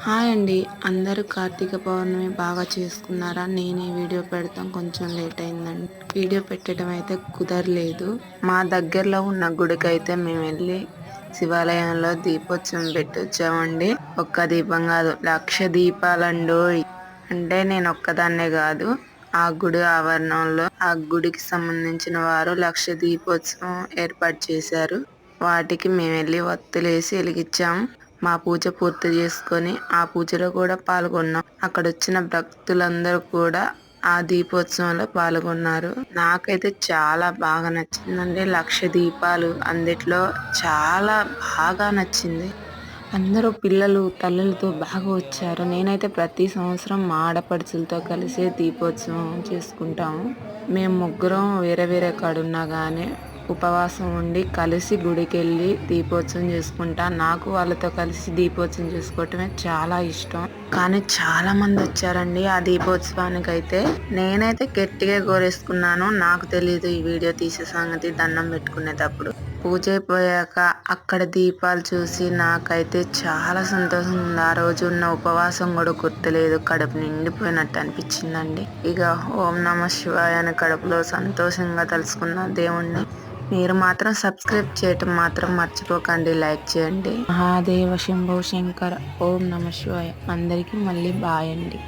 Hi అండి. అందరూ కార్తీక పౌర్ణమి బాగా చేసుకున్నారా? నేను ఈ వీడియో పెడతాం కొంచెం లేట్ అయిందండి. వీడియో పెట్టడం అయితే కుదరలేదు. మా దగ్గరలో ఉన్న గుడికైతే మేము వెళ్ళి శివాలయంలో దీపోత్సవం పెట్టొచ్చామండి. ఒక్క దీపం కాదు, 1,00,000 దీపాలండోయ్. అంటే నేను ఒక్కదాన్నే కాదు, ఆ గుడి ఆవరణంలో ఆ గుడికి సంబంధించిన వారు 1,00,000 దీపోత్సవం ఏర్పాటు చేశారు. వాటికి మేము వెళ్ళి ఒత్తులేసి వెలిగించాము. మా పూజ పూర్తి చేసుకొని ఆ పూజలో కూడా పాల్గొన్నాం. అక్కడ వచ్చిన భక్తులందరూ కూడా ఆ దీపోత్సవంలో పాల్గొన్నారు. నాకైతే చాలా బాగా నచ్చిందండి. 1,00,000 దీపాలు అందుట్లో చాలా బాగా నచ్చింది. అందరూ పిల్లలు తల్లులతో బాగా వచ్చారు. నేనైతే ప్రతి సంవత్సరం మా ఆడపడుచులతో కలిసి దీపోత్సవం చేసుకుంటాము. మేము ముగ్గురం వేరే వేరే కాడున్నా కానీ ఉపవాసం ఉండి కలిసి గుడికెళ్ళి దీపోత్సవం చేసుకుంటా. నాకు వాళ్ళతో కలిసి దీపోత్సవం చేసుకోవటమే చాలా ఇష్టం. కానీ చాలా మంది వచ్చారండి ఆ దీపోత్సవానికైతే. నేనైతే గట్టిగా గోరేసుకున్నాను. నాకు తెలీదు ఈ వీడియో తీసే సంగతి. దండం పెట్టుకునేటప్పుడు పూజ అయిపోయాక అక్కడ దీపాలు చూసి నాకైతే చాలా సంతోషంగా ఉంది. ఆ రోజు ఉన్న ఉపవాసం కూడా గుర్తులేదు. కడుపు నిండిపోయినట్టు అనిపించిందండి. ఇక ఓం నమ శివాయ అని కడుపులో సంతోషంగా తలుసుకున్న దేవుణ్ణి. మీరు మాత్రం సబ్స్క్రైబ్ చేయటం మాత్రం మర్చిపోకండి. లైక్ చేయండి. మహాదేవ శంభో శంకర. ఓం నమ శివాయ. అందరికీ మళ్ళీ బాయ్ అండి.